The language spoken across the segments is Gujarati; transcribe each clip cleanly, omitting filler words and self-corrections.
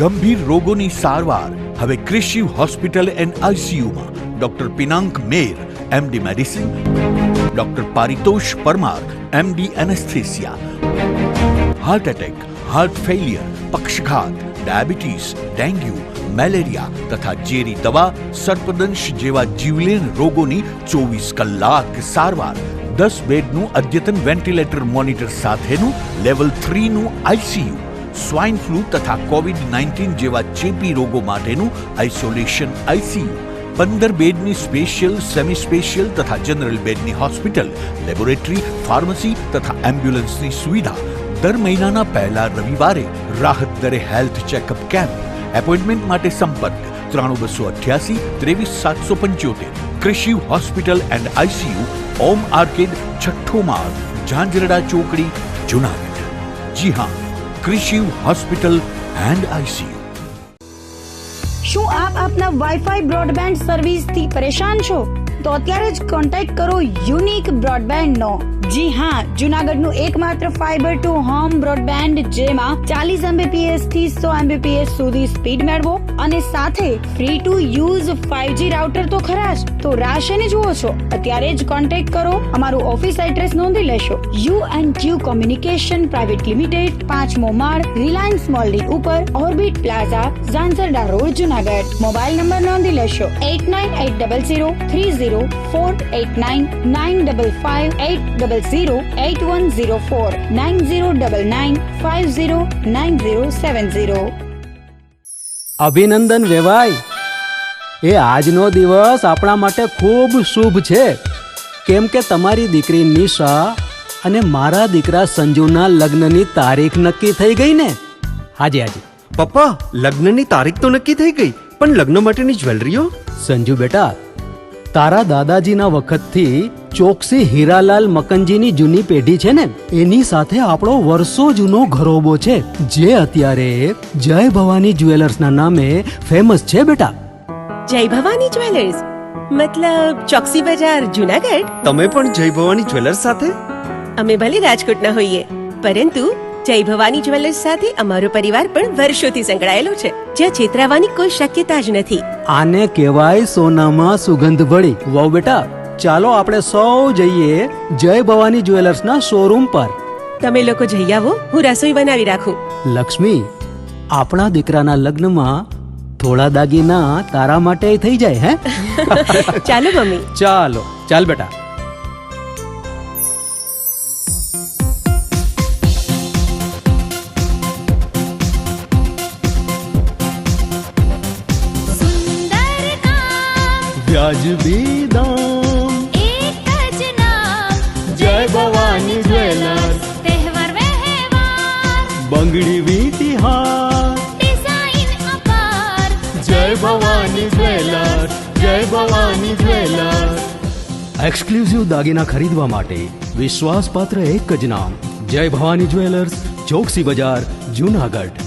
ગંભીર રોગોની સારવાર હવે ક્રિશિવ હોસ્પિટલ એન્ડ આઈસીયુમાં doctor Pinank Mer MD medicine, doctor Paritosh Parmar MD anaesthesia, heart attack, heart failure, પક્ષઘાત, ડાયાબિટીસ, ડેન્ગ્યુ, મેલેરિયા તથા ઝેરી દવા, સર્પદંશ જેવા જીવલેણ રોગોની 24 કલાક સારવાર, 10 બેડનું અદ્યતન વેન્ટિલેટર મોનિટર સાથેનું લેવલ 3નું આઈસીયુ, સ્વાઇન ફ્લૂ તથા કોવિડ-19 જેવા ચેપી રોગો માટેનું આઇસોલેશન આઈસીયુ, 15 બેડની સ્પેશિયલ, સેમી સ્પેશિયલ તથા જનરલ બેડની હોસ્પિટલ, લેબોરેટરી, ફાર્મસી તથા એમ્બ્યુલન્સની સુવિધા, દર મહિનાના પહેલા રવિવારે રાહત દરે હેલ્થ ચેકઅપ કેમ્પ. એપોઇન્ટમેન્ટ માટે સંપર્ક 9288 23775. Krishiv hospital and ICU, Om arcade, છઠ્ઠો માળ, ઝાંઝરડા ચોકડી, જુનાગઢ. જી હા, ક્રિશિવ હોસ્પિટલ એન્ડ આઈસીયુ. શું આપ આપના વાઈફાઈ બ્રોડબેન્ડ સર્વિસથી પરેશાન છો? તો અત્યારે જ કોન્ટેક્ટ કરો યુનિક બ્રોડબેન્ડ નો. જી હા, જુનાગઢનું એકમાત્ર ફાઈબર ટુ હોમ બ્રોડબેન્ડ, જેમાં 40 Mbps થી 100 Mbps સુધી સ્પીડ મેળવો અને સાથે free to use 5G router તો ખરા જ. તો રાહ શેની જુઓ છો? અત્યારે જ કોન્ટેક્ટ કરો. અમારું ઓફિસ એડ્રેસ નોંધી લેશો. U&Q કોમ્યુનિકેશન પ્રાઇવેટ લિમિટેડ, 5મો માળ, રિલાયન્સ મોલની ઉપર, orbit plaza, Zanzarda road, Junagadh. Mobile number નોંધી લેશો 89800304899558008104 9099509070. અભિનંદન વેવાય. એ આજનો દિવસ આપણા માટે ખૂબ શુભ છે, કેમ કે તમારી દીકરી નિશા અને મારા દીકરા સંજુના લગ્નની તારીખ નક્કી થઈ ગઈ ને. હાજી હાજી પપ્પા, લગ્નની તારીખ તો નક્કી થઈ ગઈ, પણ લગ્ન માટેની જ્વેલરીઓ? સંજુ બેટા, તારા દાદાજીના વખતથી ચોકસી હીરાલાલ મકનજીની જૂની પેઢી છે ને, એની સાથે આપણો વર્ષો જૂનો ઘરોબો છે, જે અત્યારે જય ભવાની જ્વેલર્સના નામે ફેમસ છે બેટા. જય ભવાની જ્વેલર્સ મતલબ ચોકસી બજાર, જુનાગઢ? તમે પણ જય ભવાની જ્વેલર્સ સાથે? અમે ભલે રાજકોટના હોઈએ, પરંતુ જય ભવાની જ્વેલર્સ સાથે અમારો પરિવાર પણ વર્ષોથી સંકળાયેલો છે, જ્યાં છેતરાવાની કોઈ શક્યતા જ નથી. આને કહેવાય સોનામાં સુગંધ ભળી. વાવ બેટા, ચાલો આપણે સૌ જઈએ જય ભવાની જ્વેલર્સના શોરૂમ પર. તમે લોકો જઈ આવો, હું રસોઈ બનાવી રાખું. લક્ષ્મી, આપણા દીકરાના લગ્નમાં થોડા દાગીના તારા માટે થઈ જાય. હે ચાલો મમ્મી. ચાલો ચાલ બેટા. વ્યાજબી દામ, એક જ નામ, જય ભવાની જ્વેલર્સ. તહેવાર વ્યવહાર, બંગડી વીંટી હાર, ડિઝાઇન અપાર, જય ભવાની જ્વેલર્સ, જય ભવાની જ્વેલર્સ. એક્સક્લુઝિવ દાગીના ખરીદવા માટે વિશ્વાસપાત્ર એક જ નામ, જય ભવાની જ્વેલર્સ, ચોકસી બજાર, જુનાગઢ.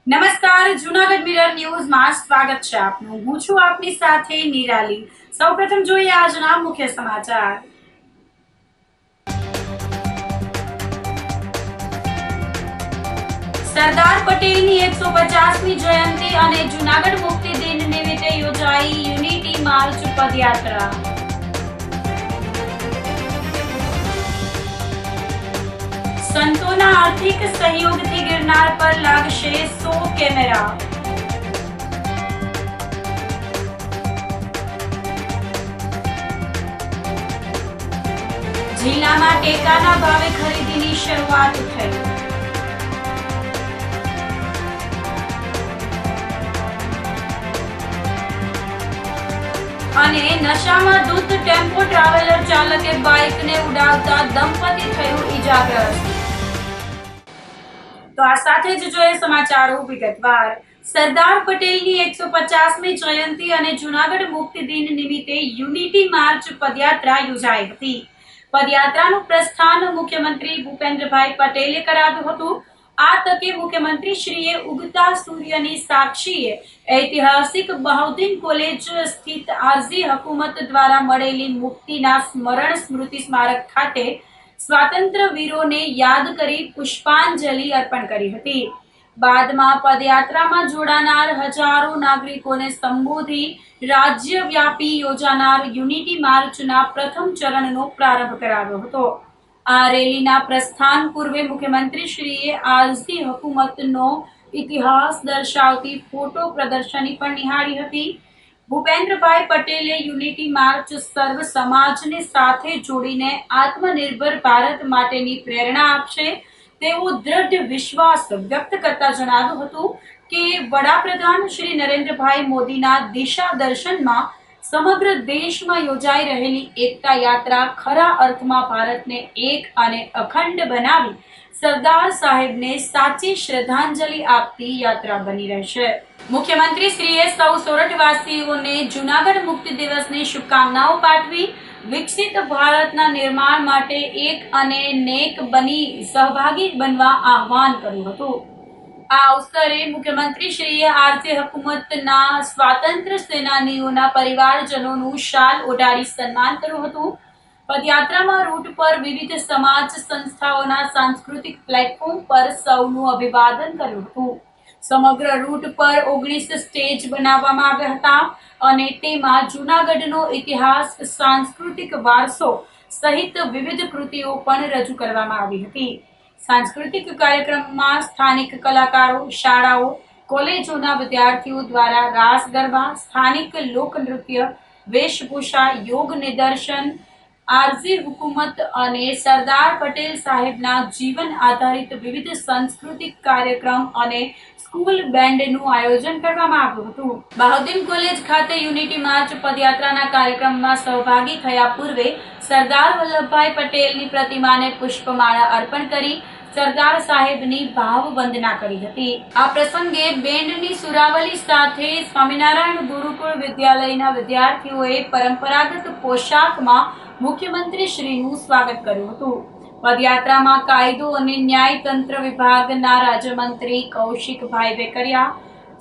નમસ્કાર, જુનાગઢ મિરર ન્યૂઝમાં સ્વાગત છે આપનું. હું છું આપની સાથે નિરાલી. સૌપ્રથમ જોઈએ આજના મુખ્ય સમાચાર. સરદાર પટેલની 150મી જયંતિ અને જુનાગઢ મુક્તિ દિન નિમિત્તે યોજાઈ યુનિટી માર્ચ પદયાત્રા. સંતોના આર્થિક સહયોગથી ગિરનાર પર લાગશે 100 કેમેરા. જિલ્લામાં ટેકાના ભાવે ખરીદીની શરૂઆત થઈ. અને નશામાં ધૂત ટેમ્પો ટ્રાવેલર ચાલકે બાઇકને ઉડાવતા દંપતી થયું ઈજાગ્રસ્ત. તો આ સાથે જ જોઈએ સમાચારો વિગતવાર. સરદાર પટેલની 150મી જયંતિ અને જૂનાગઢ મુક્તિ દિન નિમિત્તે યુનિટી માર્ચ પદયાત્રા યોજાઈ હતી. પદયાત્રાનું પ્રસ્થાન મુખ્યમંત્રી ભૂપેન્દ્રભાઈ પટેલે કરાવ્યું હતું. આ તકે મુખ્યમંત્રીશ્રીએ ઉગતા સૂર્યની સાક્ષીએ ઐતિહાસિક બહાઉદ્દીન કોલેજ સ્થિત આરઝી હકુમત દ્વારા મળેલી મુક્તિના સ્મરણ સ્મૃતિ સ્મારક ખાતે સ્વાતંત્ર્ય વીરોને યાદ કરી પુષ્પાંજલિ અર્પણ કરી હતી. બાદમાં પદયાત્રામાં જોડાનાર હજારો નાગરિકોને સંબોધી રાજ્યવ્યાપી યોજાનાર યુનિટી માર્ચના પ્રથમ ચરણનો પ્રારંભ કરાવ્યો હતો. આ રેલીના પ્રસ્થાન પૂર્વે મુખ્યમંત્રીશ્રીએ આરઝી હકુમતનો ઇતિહાસ દર્શાવતી ફોટો પ્રદર્શની પણ નિહાળી હતી. ભૂપેન્દ્રભાઈ પટેલે યુનિટી માર્ચ સર્વ સમાજને સાથે જોડીને આત્મનિર્ભર ભારત માટેની પ્રેરણા આપશે તેવો દ્રઢ વિશ્વાસ વ્યક્ત કરતા જણાવ્યું હતું કે વડાપ્રધાન શ્રી નરેન્દ્રભાઈ મોદીના દિશા દર્શનમાં સમગ્ર દેશમાં યોજાઈ રહેલી એકતા યાત્રા ખરા અર્થમાં ભારતને એક અને અખંડ બનાવી સરદાર સાહેબને સાચી શ્રદ્ધાંજલિ આપતી યાત્રા બની રહેશે. મુખ્યમંત્રી શ્રીએ સૌ સોરઠવાસીઓને જૂનાગઢ મુક્તિ દિવસની શુભકામનાઓ પાઠવી વિકસિત ભારતના નિર્માણ માટે એક અને નેક બની સહભાગી બનવા આહ્વાન કર્યું હતું. આ અવસરે મુખ્યમંત્રીશ્રીએ આરઝી હકુમતના સ્વાતંત્ર્ય સેનાનીઓના પરિવારજનોનું શાલ ઓઢાડી સન્માન કર્યું હતું. પદયાત્રામાં રૂટ પર વિવિધ સમાજ સંસ્થાઓના સાંસ્કૃતિક પ્લેટફોર્મ પર સૌનું અભિવાદન કર્યું હતું. સમગ્ર રૂટ પર 19 સ્ટેજ બનાવવામાં આવ્યા હતા અને તેમાં જૂનાગઢનો ઇતિહાસ, સાંસ્કૃતિક વારસો સહિત વિવિધ કૃતિઓ પણ રજૂ કરવામાં આવી હતી. સાંસ્કૃતિક કાર્યક્રમમાં સ્થાનિક કલાકારો, શાળાઓ, કોલેજોના વિદ્યાર્થીઓ દ્વારા રાસ ગરબા, સ્થાનિક લોકનૃત્ય, વેશભૂષા, યોગ નિદર્શન, આરઝી હુકુમત અને સરદાર પટેલ સાહેબના જીવન આધારિત વિવિધ સાંસ્કૃતિક કાર્યક્રમ અને સ્કૂલ બેન્ડનું આયોજન કરવામાં આવ્યું હતું. બહાઉદ્દીન કોલેજ ખાતે યુનિટી માર્ચ પદયાત્રાના કાર્યક્રમમાં સહભાગી થયા પૂર્વે સરદાર વલ્લભભાઈ પટેલની પ્રતિમાને પુષ્પમાળા અર્પણ કરી સરદાર સાહેબની ભાવ વંદના કરી હતી. આ પ્રસંગે બેન્ડની સુરાવલી સાથે સ્વામિનારાયણ ગુરુકુળ વિદ્યાલયના વિદ્યાર્થીઓએ પરંપરાગત પોશાકમાં મુખ્યમંત્રી શ્રીનું સ્વાગત કર્યું હતું. પદયાત્રામાં કાયદો અને ન્યાય તંત્ર વિભાગના રાજ્યમંત્રી કૌશિકભાઈ વેકરિયા,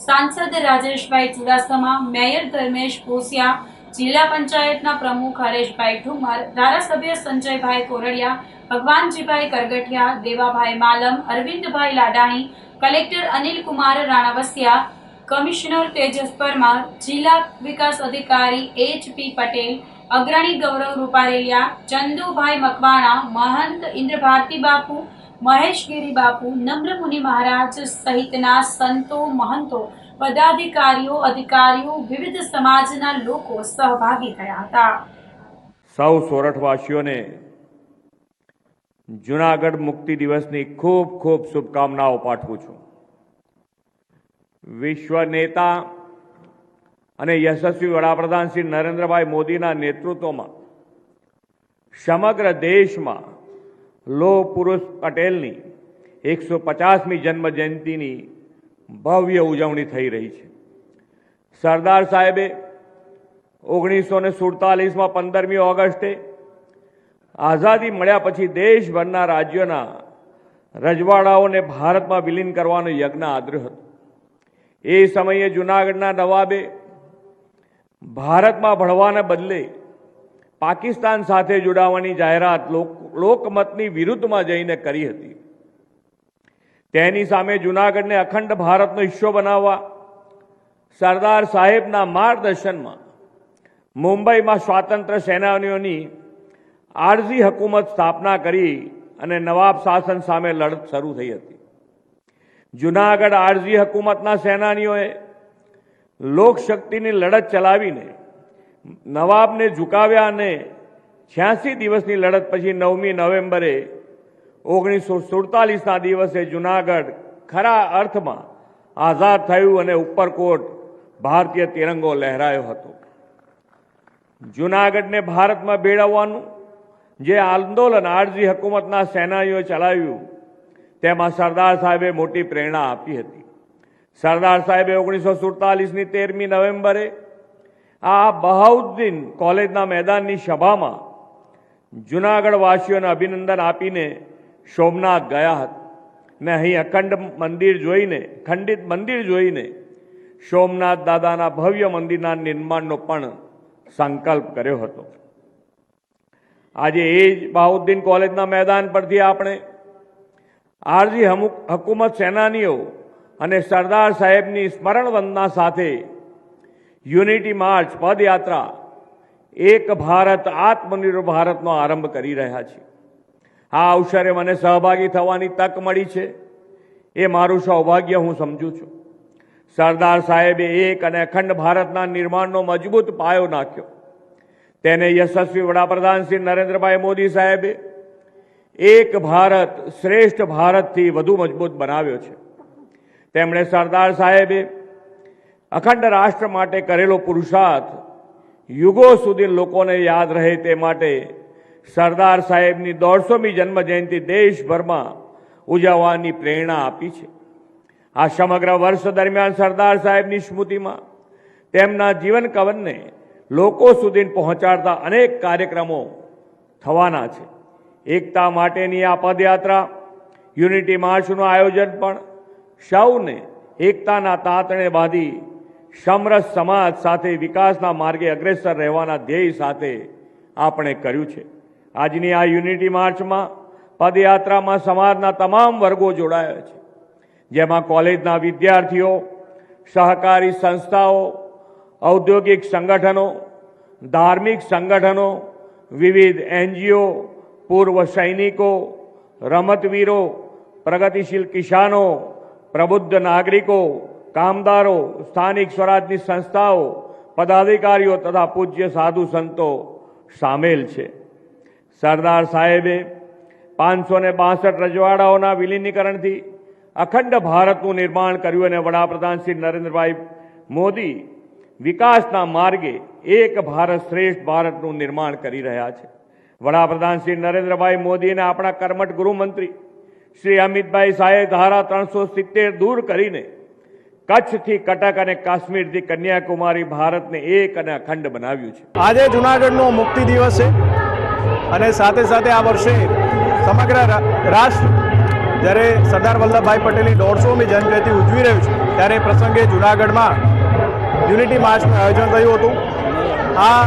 સાંસદ રાજેશભાઈ ચુડાસમા, મેયર ધર્મેશ ભૂસિયા, જિલ્લા પંચાયતના પ્રમુખ હરેશભાઈ ઠુમર, ધારાસભ્ય સંજયભાઈ કોરડિયા, ભગવાનજીભાઈ કરગઠિયા, દેવાભાઈ માલમ, અરવિંદભાઈ લાડાણી, કલેક્ટર અનિલકુમાર રાણાવસિયા, કમિશનર તેજસ પરમાર, જિલ્લા વિકાસ અધિકારી HP પટેલ, અગ્રણી ગૌરવ રૂપારેલિયા, ચંદુભાઈ મકવાણા, મહંત ઇન્દ્રભારતી બાપુ, મહેશગીરી બાપુ, નમ્રમુનિ મહારાજ સહિતના સંતો, મહંતો, પદાધિકારીઓ, અધિકારીઓ, વિવિધ સમાજના લોકો સહભાગી થયા હતા. સૌ સોરઠવાસીઓને જૂનાગઢ મુક્તિ દિવસની ખૂબ ખૂબ શુભકામનાઓ પાઠવું છું. વિશ્વ નેતા અને યશસ્વી વડાપ્રધાન શ્રી નરેન્દ્રભાઈ મોદીના નેતૃત્વમાં સમગ્ર દેશમાં લોહ પુરુષ પટેલની 150મી જન્મજયંતિની ભવ્ય ઉજવણી થઈ રહી છે. સરદાર સાહેબે 1947માં 15મી ઓગસ્ટે આઝાદી મળ્યા પછી દેશભરના રાજ્યોના રજવાડાઓને ભારતમાં વિલીન કરવાનો યજ્ઞ આદર્યો હતો. એ સમયે જૂનાગઢના નવાબે ભારતમાં ભળવાને બદલે પાકિસ્તાન સાથે જોડાવાની જાહેરાત લોકમતની વિરુદ્ધમાં જઈને કરી હતી. તેની સામે જૂનાગઢને અખંડ ભારતનો હિસ્સો બનાવવા સરદાર સાહેબના માર્ગદર્શનમાં મુંબઈમાં સ્વાતંત્ર્ય સેનાનીઓની આરઝી હકુમત સ્થાપના કરી અને નવાબ શાસન સામે લડત શરૂ થઈ હતી. જૂનાગઢ આરઝી હકુમતના સેનાનીઓએ લોકશક્તિની લડત ચલાવીને નવાબને ઝુકાવ્યા અને 86 દિવસની લડત પછી 9મી નવેમ્બરે 1947ના દિવસે જૂનાગઢ ખરા અર્થમાં આઝાદ થયું અને ઉપરકોટ ભારતીય તિરંગો લહેરાયો હતો. જૂનાગઢને ભારતમાં ભેળવવાનું જે આંદોલન આરજી હકુમતના સેનાનીઓએ ચલાવ્યું તેમાં સરદાર સાહેબે મોટી પ્રેરણા આપી હતી. સરદાર સાહેબે 1947ની 13મી નવેમ્બરે આ બહાઉદ્દીન કોલેજના મેદાનની સભામાં જૂનાગઢ વાસીઓને અભિનંદન આપીને સોમનાથ ગયા હતા ને અહીં ખંડિત મંદિર જોઈને સોમનાથ દાદાના ભવ્ય મંદિરના નિર્માણનો પણ સંકલ્પ કર્યો હતો. આજે એ જ બહાઉદ્દીન કોલેજના મેદાન પરથી આપણે આરજી હકુમત સેનાનીઓ અને સરદાર સાહેબની સ્મરણ વંદના સાથે યુનિટી માર્ચ પદયાત્રા એક ભારત આત્મનિર્ભર ભારતનો આરંભ કરી રહ્યા છીએ. આ અવસરે મને સહભાગી થવાની તક મળી છે એ મારું સૌભાગ્ય હું સમજું છું. સરદાર સાહેબે એક અને અખંડ ભારતના નિર્માણનો મજબૂત પાયો નાખ્યો. તેને યશસ્વી વડાપ્રધાન શ્રી નરેન્દ્રભાઈ મોદી સાહેબે એક ભારત શ્રેષ્ઠ ભારતથી વધુ મજબૂત બનાવ્યો છે. તેમણે સરદાર સાહેબે અખંડ રાષ્ટ્ર માટે કરેલો પુરુષાર્થ યુગો સુધી લોકોને યાદ રહે તે માટે સરદાર સાહેબની 150મી જન્મ જયંતિ દેશભરમાં ઉજવવાની પ્રેરણા આપી છે. આ સમગ્ર વર્ષ દરમિયાન સરદાર સાહેબની સ્મૃતિમાં તેમના જીવન કવનને લોકો સુધી પહોંચાડતા અનેક કાર્યક્રમો થવાના છે. એકતા માટેની આ પદયાત્રા યુનિટી માર્ચનું આયોજન પણ સૌને એકતાના તાતણે બાંધી સમરસ સમાજ સાથે વિકાસના માર્ગે અગ્રેસર રહેવાના ધ્યેય સાથે આપણે કર્યું છે. આજની આ યુનિટી માર્ચમાં પદયાત્રામાં સમાજના તમામ વર્ગો જોડાયા છે, જેમાં કોલેજના વિદ્યાર્થીઓ, સહકારી સંસ્થાઓ, ઔદ્યોગિક સંગઠનો, ધાર્મિક સંગઠનો, વિવિધ NGO, પૂર્વ સૈનિકો, રમતવીરો, પ્રગતિશીલ કિસાનો, પ્રબુદ્ધ નાગરિકો, કામદારો, સ્થાનિક સ્વરાજની સંસ્થાઓ, પદાધિકારીઓ તથા પૂજ્ય સાધુ સંતો સામેલ છે. સરદાર સાહેબે 562 રજવાડાઓના વિલીનીકરણથી અખંડ ભારતનું નિર્માણ કર્યું અને વડાપ્રધાન શ્રી નરેન્દ્રભાઈ મોદી વિકાસના માર્ગે એક ભારત શ્રેષ્ઠ ભારતનું નિર્માણ કરી રહ્યા છે. વડાપ્રધાન શ્રી નરેન્દ્રભાઈ મોદી અને આપણા કર્મઠ ગૃહમંત્રી શ્રી અમિતભાઈ શાહે ધારા 370 દૂર કરીને કચ્છથી કટક અને કાશ્મીરથી કન્યાકુમારી ભારતને એક અને અખંડ બનાવ્યું છે. આજે જૂનાગઢનો મુક્તિ દિવસ છે અને સાથે સાથે આ વર્ષે સમગ્ર રાષ્ટ્ર જ્યારે સરદાર વલ્લભભાઈ પટેલની 150મી જન્મજયંતિ ઉજવી રહ્યું છે ત્યારે પ્રસંગે જૂનાગઢમાં યુનિટી માર્ચનું આયોજન થયું હતું. આ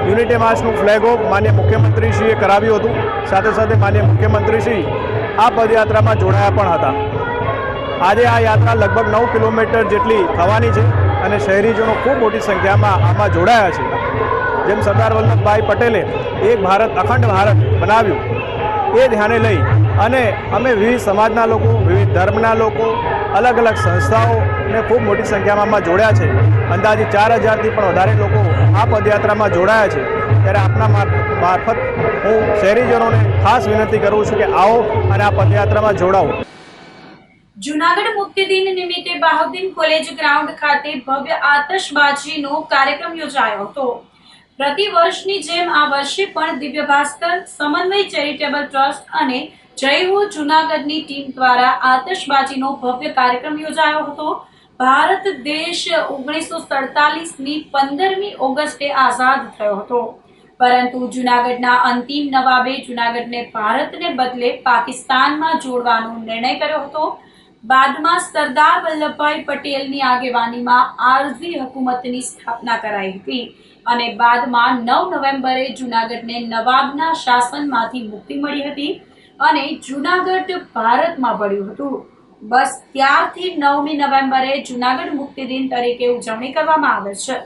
યુનિટી માર્ચનું ફ્લેગ ઓફ માન્ય મુખ્યમંત્રીશ્રીએ કરાવ્યું હતું. સાથે સાથે માન્ય મુખ્યમંત્રીશ્રી આ પદયાત્રામાં જોડાયા પણ હતા. આજે આ યાત્રા લગભગ 9 કિલોમીટર જેટલી થવાની છે અને શહેરીજનો ખૂબ મોટી સંખ્યામાં આમાં જોડાયા છે. જેમ સરદાર વલ્લભભાઈ પટેલે એક ભારત અખંડ ભારત બનાવ્યું એ ધ્યાને લઈ અને અમે વિવિધ સમાજના લોકો, વિવિધ ધર્મના લોકો, અલગ અલગ સંસ્થાઓને ખૂબ મોટી સંખ્યામાં આમાં જોડ્યા છે. અંદાજે 4000થી પણ વધારે લોકો આ પદયાત્રામાં જોડાયા છે. ત્યારે આપના મારફત હું શહેરીજનોને ખાસ વિનંતી કરું છું કે આવો અને આ પદયાત્રામાં જોડાઓ. જૂનાગઢ મુક્તિ દિન નિમિત્તે બહાઉદ્દીન કોલેજ ગ્રાઉન્ડ ખાતે ભવ્ય આતશબાજીનો કાર્યક્રમ યોજાયો હતો. પ્રતિ વર્ષની જેમ આ વર્ષે પણ દિવ્ય ભાસ્કર, સમન્વય ચેરિટેબલ ટ્રસ્ટ અને જય હો જૂનાગઢની ટીમ દ્વારા આતશબાજીનો ભવ્ય કાર્યક્રમ યોજાયો હતો. ભારત દેશ 1947ની 15મી ઓગસ્ટે આઝાદ થયો હતો, પરંતુ જૂનાગઢના અંતિમ નવાબે જૂનાગઢને ભારતને બદલે પાકિસ્તાનમાં જોડવાનો નિર્ણય કર્યો હતો. બાદમાં સરદાર વલ્લભભાઈ પટેલની આગેવાનીમાં આરજી હકુમતની સ્થાપના કરાઈ હતી અને બાદમાં 9 નવેમ્બરે જૂનાગઢને નવાબના શાસનમાંથી મુક્તિ મળી હતી અને જૂનાગઢ ભારતમાં ભળ્યું હતું. બસ ત્યારથી 9મી નવેમ્બરે જૂનાગઢ મુક્તિ દિન તરીકે ઉજવણી કરવામાં આવે છે.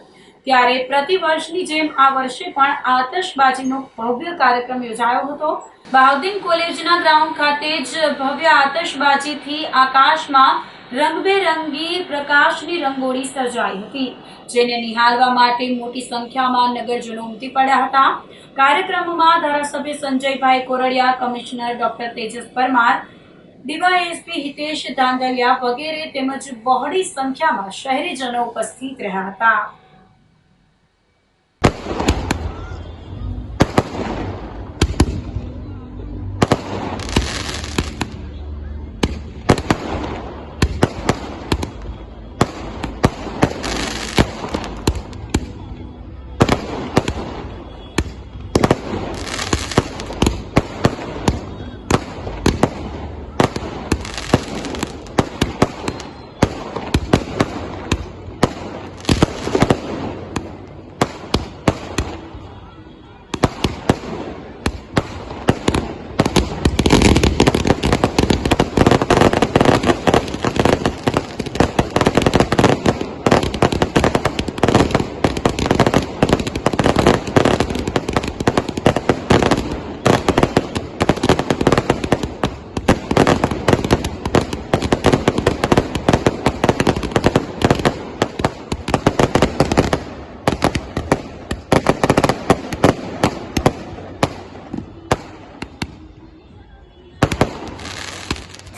ત્યારે પ્રતિ વર્ષની જેમ આ વર્ષે પણ આતશબાજીનો ભવ્ય કાર્યક્રમ યોજાયો હતો. બહાઉદ્દીન કોલેજના ગ્રાઉન્ડ ખાતે જ ભવ્ય આતશબાજીથી આકાશમાં રંગબેરંગી પ્રકાશની રંગોળી સર્જાઈ હતી, જેને નિહાળવા માટે મોટી સંખ્યામાં નગરજનો ઉમટી પડ્યા હતા. કાર્યક્રમમાં ધારાસભ્ય Sanjaybhai Koradia, commissioner doctor Tejas Parmar, DYSP Hitesh Dhangalia વગેરે તેમજ બહોળી સંખ્યામાં શહેરીજનો ઉપસ્થિત રહ્યા હતા.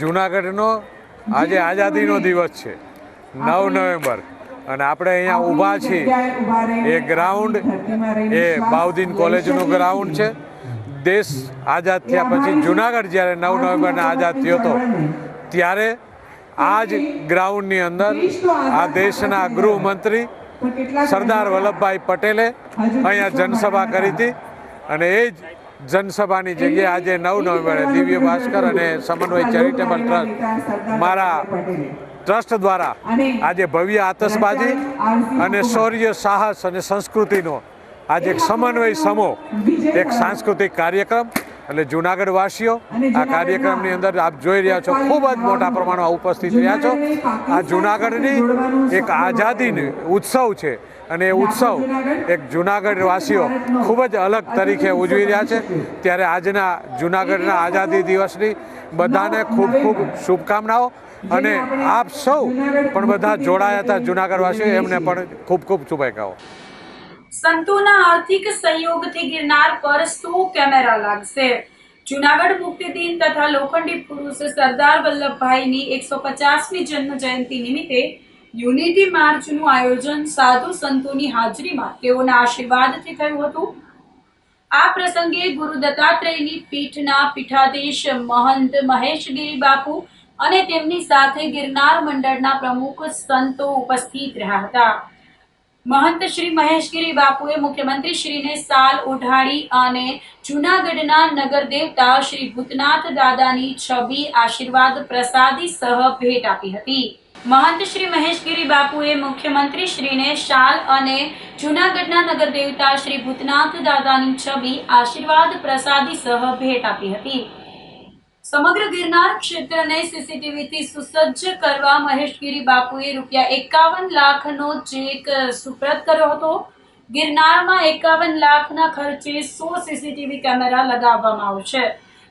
જૂનાગઢનો આજે આઝાદીનો દિવસ છે 9 નવેમ્બર અને આપણે અહીંયા ઊભા છીએ. એ ગ્રાઉન્ડ એ બાઉદીન કોલેજનું ગ્રાઉન્ડ છે. દેશ આઝાદ થયા પછી જૂનાગઢ જ્યારે 9 નવેમ્બરને આઝાદ થયો હતો ત્યારે આ જ ગ્રાઉન્ડની અંદર આ દેશના ગૃહમંત્રી સરદાર વલ્લભભાઈ પટેલે અહીંયા જનસભા કરી હતી અને એ જ જનસભાની જગ્યાએ આજે 9 નવેમ્બરે દિવ્ય ભાસ્કર અને સમન્વય ચેરિટેબલ ટ્રસ્ટ મારા ટ્રસ્ટ દ્વારા આજે ભવ્ય આતશબાજી અને શૌર્ય સાહસ અને સંસ્કૃતિનો આજે એક સમન્વય સમૂહ એક સાંસ્કૃતિક કાર્યક્રમ એટલે જૂનાગઢ વાસીઓ આ કાર્યક્રમની અંદર આપ જોઈ રહ્યા છો ખૂબ જ મોટા પ્રમાણમાં ઉપસ્થિત રહ્યા છો. આ જૂનાગઢની એક આઝાદીનો ઉત્સવ છે અને એ ઉત્સવ એક જૂનાગઢ વાસીઓ ખૂબ જ અલગ તરીકે ઉજવી રહ્યા છે. ત્યારે આજના જૂનાગઢના આઝાદી દિવસની બધાને ખૂબ ખૂબ શુભકામનાઓ અને આપ સૌ પણ બધા જોડાયા હતા જૂનાગઢ વાસીઓ એમને પણ ખૂબ ખૂબ શુભેચ્છાઓ. સંતોના આર્થિક સહયોગથી ગિરનાર પર 100 કેમેરા લાગશે. જૂનાગઢ મુક્તિ દિન તથા લોખંડી પુરુષ સરદાર વલ્લભભાઈની 150મી જન્મ જયંતિ નિમિત્તે યુનિટી માર્ચનું આયોજન સાધુ સંતોની હાજરીમાં તેઓના આશીર્વાદથી થયું હતું. આ પ્રસંગે ગુરુ દત્તાત્રેયની પીઠના પીઠાધીશ મહંત મહેશગીરી બાપુ અને તેમની સાથે ગિરનાર મંડળના પ્રમુખ સંતો ઉપસ્થિત રહ્યા હતા. મહંત શ્રી મહેશગીરી બાપુએ મુખ્યમંત્રી શ્રીને સાલ ઓઢાડી અને જૂનાગઢના નગર દેવતા શ્રી ભૂતનાથ દાદાની છબી આશીર્વાદ પ્રસાદી સહ ભેટ આપી હતી. મહંત શ્રી મહેશગીરી બાપુએ મુખ્યમંત્રી શ્રીને શાલ અને જૂનાગઢના નગર દેવતા શ્રી ભૂતનાથ દાદાની છબી આશીર્વાદ પ્રસાદી સહ ભેટ આપી હતી. સમગ્ર ગિરનાર ક્ષેત્રને સીસીટીવીથી સુસજ્જ કરવા મહેશગીરી બાપુએ ₹51 લાખનો ચેક સુપ્રત કર્યો હતો. ગિરનારમાં 51 લાખના ખર્ચે 100 સીસીટીવી કેમેરા લગાવવામાં આવશે.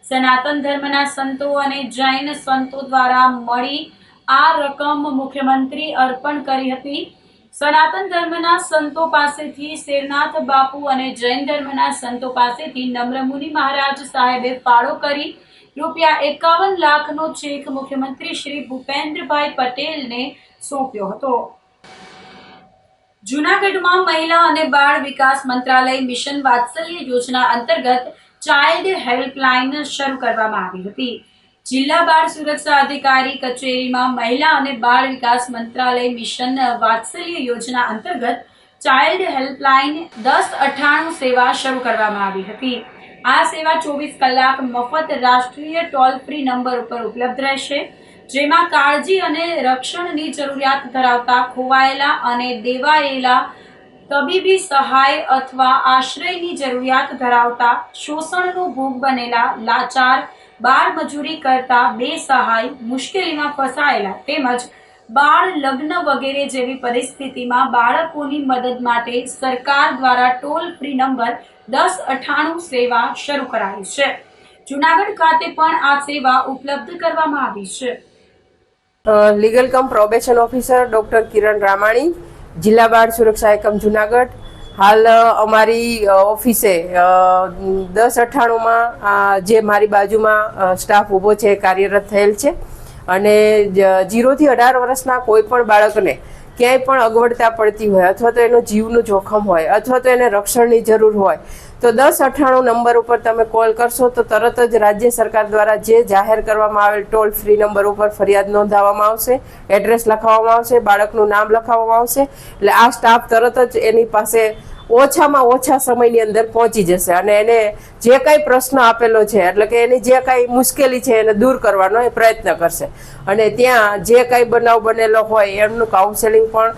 સનાતન ધર્મના સંતો અને જૈન સંતો દ્વારા મળી આ રકમ મુખ્યમંત્રી અર્પણ કરી હતી. સનાતન ધર્મના સંતો પાસેથી શેરનાથ બાપુ અને જૈન ધર્મના સંતો પાસેથી નમ્રમુનિ મહારાજ સાહેબે ફાળો કરી ₹51 લાખનો ચેક મુખ્યમંત્રી શ્રી ભૂપેન્દ્રભાઈ પટેલને સોંપ્યો હતો. જૂનાગઢમાં મહિલા અને બાળ વિકાસ મંત્રાલય મિશન વાત્સલ્ય યોજના અંતર્ગત ચાઇલ્ડ હેલ્પલાઇન શરૂ કરવામાં આવી હતી. જિલ્લા બાળ સુરક્ષા અધિકારી કચેરીમાં મહિલા અને બાળ વિકાસ મંત્રાલય મિશન વાત્સલ્ય યોજના અંતર્ગત ચાઇલ્ડ હેલ્પલાઇન 1098 સેવા શરૂ કરવામાં આવી હતી. આ સેવા 24 કલાક મફત રાષ્ટ્રીય ટોલ ફ્રી નંબર ઉપર ઉપલબ્ધ રહેશે, જેમાં કાળજી અને રક્ષણની જરૂરિયાત ધરાવતા ખોવાયેલા અને દેવાયેલા, તબીબી સહાય અથવા આશ્રયની જરૂરિયાત ધરાવતા, શોષણનો ભોગ બનેલા, લાચાર, બાળ મજૂરી કરતા, બેસહાય, મુશ્કેલીમાં ફસાયેલા તેમજ બાળ લગ્ન વગેરે જેવી પરિસ્થિતિમાં બાળકોની મદદ માટે સરકાર દ્વારા ટોલ ફ્રી નંબર 1098 સેવા શરૂ કરાઈ છે. જૂનાગઢ ખાતે પણ આ સેવા ઉપલબ્ધ કરવામાં આવી છે. લીગલ કમ પ્રોબેશન ઓફિસર ડોક્ટર કિરણ રામાણી, જિલ્લા બાળ સુરક્ષા એકમ જૂનાગઢ. હાલ અમારી ઓફિસે 1098માં જે મારી બાજુમાં સ્ટાફ ઊભો છે કાર્યરત થયેલ છે અને 0 થી 18 વર્ષના કોઈ પણ બાળકને ક્યાંય પણ અગવડતા પડતી હોય અથવા તો એનો જીવનું જોખમ હોય અથવા તો એને રક્ષણની જરૂર હોય તો 1098 નંબર ઉપર તમે કોલ કરશો તો તરત જ રાજ્ય સરકાર દ્વારા જે જાહેર કરવામાં આવેલ ટોલ ફ્રી નંબર ઉપર ફરિયાદ નોંધાવવામાં આવશે, એડ્રેસ લખાવવામાં આવશે, બાળકનું નામ લખાવવામાં આવશે. એટલે આ સ્ટાફ તરત જ એની પાસે ઓછામાં ઓછા સમયની અંદર પહોંચી જશે અને એને જે કાંઈ પ્રશ્ન આપેલો છે એટલે કે એની જે કાંઈ મુશ્કેલી છે એને દૂર કરવાનો એ પ્રયત્ન કરશે. અને ત્યાં જે કાંઈ બનાવ બનેલો હોય એમનું કાઉન્સેલિંગ પણ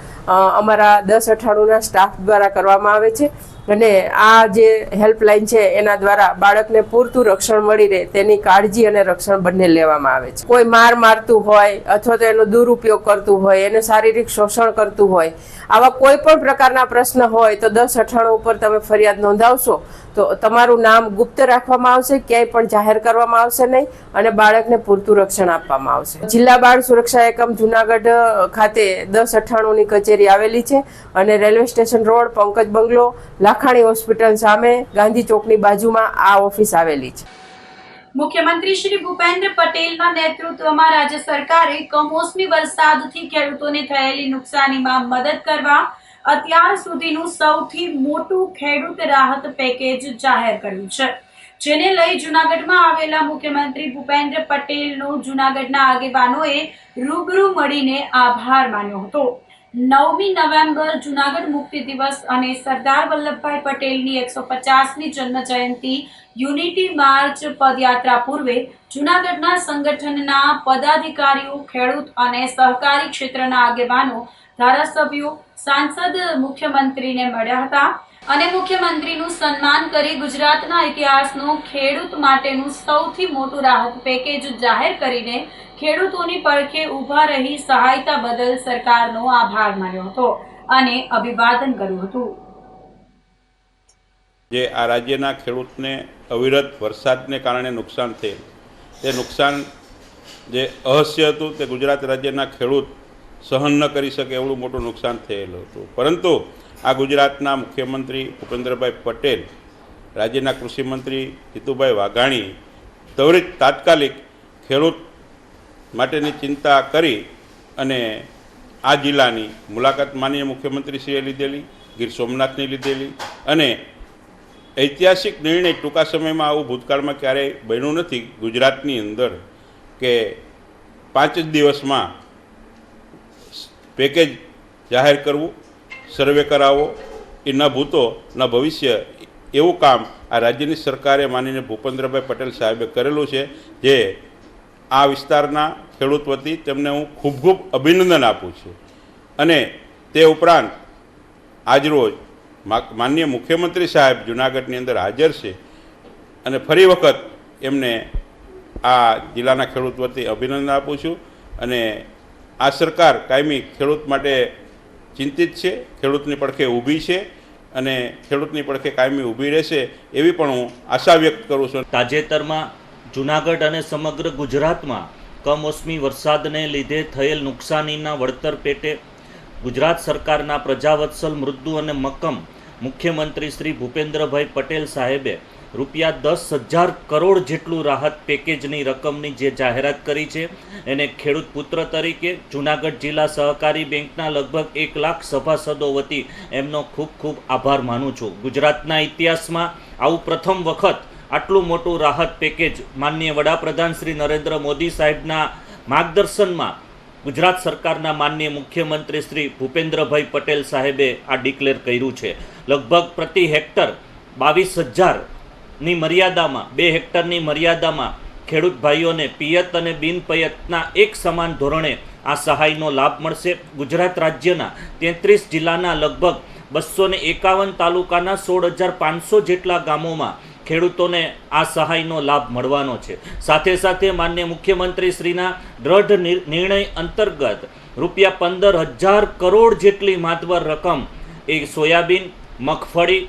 અમારા 1098ના સ્ટાફ દ્વારા કરવામાં આવે છે. અને આ જે હેલ્પલાઇન છે એના દ્વારા બાળકને પૂરતું રક્ષણ મળી રહે તેની કાળજી અને રક્ષણ બંને લેવામાં આવે છે. કોઈ મારતું હોય અથવા તો એનો દુરુપયોગ કરતું હોય, એને શારીરિક શોષણ કરતું હોય, આવા કોઈ પણ પ્રકારના પ્રશ્ન હોય તો 1098 ઉપર તમે ફરિયાદ નોંધાવશો તો તમારું નામ ગુપ્ત રાખવામાં આવશે, ક્યાંય પણ જાહેર કરવામાં આવશે નહીં અને બાળકને પૂરતું રક્ષણ આપવામાં આવશે. જિલ્લા બાળ સુરક્ષા એકમ જૂનાગઢ ખાતે 1098ની કચેરી આવેલી છે અને રેલવે સ્ટેશન રોડ, પંકજ બંગલો, લાખાણી હોસ્પિટલ સામે, ગાંધી ચોકની બાજુમાં આ ઓફિસ આવેલી છે. મુખ્યમંત્રી શ્રી ભૂપેન્દ્ર પટેલના નેતૃત્વમાં રાજ્ય સરકારે કમોસમી વરસાદથી ખેડૂતોને થયેલી નુકસાનીમાં મદદ કરવા અત્યાર સુધીનું સૌથી મોટું ખેડૂત રાહત પેકેજ જાહેર કર્યું છે, જેને લઈ જૂનાગઢમાં આવેલા મુખ્યમંત્રી ભૂપેન્દ્ર પટેલનો જૂનાગઢના આગેવાનોએ રૂબરૂ મળીને આભાર માન્યો હતો. 9મી નવેમ્બર જૂનાગઢ મુક્તિ દિવસ અને સરદાર વલ્લભભાઈ પટેલની 150મી જન્મ જયંતિ યુનિટી માર્ચ પદયાત્રા પૂર્વે જૂનાગઢના સંગઠનના પદાધિકારીઓ, ખેડૂત અને સહકારી ક્ષેત્રના આગેવાનો, ધારાસભ્યો, સાંસદ મુખ્યમંત્રીને મળ્યા હતા અને મુખ્યમંત્રીનું સન્માન કરી ગુજરાતના ઇતિહાસનું ખેડૂત માટેનું સૌથી મોટું રાહત પેકેજ જાહેર કરીને ખેડૂતોની પડખે ઊભા રહી સહાયતા બદલ સરકારનો આભાર માન્યો હતો અને અભિવાદન કર્યું હતું. જે આ રાજ્યના ખેડૂતને અવિરત વરસાદને કારણે નુકસાન થયેલ, તે નુકસાન જે અહસ્ય હતું તે ગુજરાત રાજ્યના ખેડૂત સહન ન કરી શકે એવું મોટું નુકસાન થયેલું હતું. પરંતુ આ ગુજરાતના મુખ્યમંત્રી ભૂપેન્દ્રભાઈ પટેલ, રાજ્યના કૃષિમંત્રી જીતુભાઈ વાઘાણી ત્વરિત તાત્કાલિક ખેડૂત માટેની ચિંતા કરી અને આ જિલ્લાની મુલાકાત માનનીય મુખ્યમંત્રીશ્રીએ લીધેલી, ગીર સોમનાથની લીધેલી અને ઐતિહાસિક નિર્ણય ટૂંકા સમયમાં આવું ભૂતકાળમાં ક્યારેય બન્યું નથી ગુજરાતની અંદર કે 5 જ દિવસમાં પેકેજ જાહેર કરવું, સર્વે કરાવો, એ ન ભૂતો ન ભવિષ્ય એવું કામ આ રાજ્યની સરકારે માનીને ભૂપેન્દ્રભાઈ પટેલ સાહેબે કરેલું છે, જે આ વિસ્તારના ખેડૂત વતી તેમને હું ખૂબ ખૂબ અભિનંદન આપું છું. અને તે ઉપરાંત આજરોજ માનનીય મુખ્યમંત્રી સાહેબ જૂનાગઢની અંદર હાજર છે અને ફરી વખત એમને આ જિલ્લાના ખેડૂત વતી અભિનંદન આપું છું. અને આ સરકાર કાયમી ખેડૂત માટે ચિંતિત છે, ખેડૂતની પડખે ઊભી છે અને ખેડૂતની પડખે કાયમી ઊભી રહેશે એવી પણ હું આશા વ્યક્ત કરું છું. તાજેતરમાં જૂનાગઢ અને સમગ્ર ગુજરાતમાં કમોસમી વરસાદને લીધે થયેલ નુકસાનીના વળતર પેટે ગુજરાત સરકારના પ્રજાવત્સલ મૃદુ અને મક્કમ મુખ્યમંત્રી શ્રી ભૂપેન્દ્રભાઈ પટેલ સાહેબે રૂપિયા 10,000 કરોડ જેટલું રાહત પેકેજની રકમની જે જાહેરાત કરી છે એને ખેડૂત પુત્ર તરીકે જૂનાગઢ જિલ્લા સહકારી બેંકના લગભગ 1 લાખ સભાસદો વતી એમનો ખૂબ ખૂબ આભાર માનું છું. ગુજરાતના ઇતિહાસમાં આવું પ્રથમ વખત આટલું મોટું રાહત પેકેજ માનનીય વડાપ્રધાન શ્રી નરેન્દ્ર મોદી સાહેબના માર્ગદર્શનમાં ગુજરાત સરકારના માનનીય મુખ્યમંત્રી શ્રી ભૂપેન્દ્રભાઈ પટેલ સાહેબે આ ડિક્લેર કર્યું છે. લગભગ પ્રતિ હેક્ટર 22,000ની મર્યાદામાં 2 હેક્ટરની મર્યાદામાં ખેડૂત ભાઈઓને પિયત અને બિનપિયતના એક સમાન ધોરણે આ સહાયનો લાભ મળશે. ગુજરાત રાજ્યના 33 જિલ્લાના લગભગ 251 તાલુકાના 16,500 જેટલા ગામોમાં ખેડૂતોને આ સહાયનો લાભ મળવાનો છે. સાથે સાથે માનનીય મુખ્યમંત્રી શ્રીના દ્રઢ નિર્ણય અંતર્ગત રૂપિયા 15,000 કરોડ જેટલી માતબર રકમ એ સોયાબીન, મગફળી,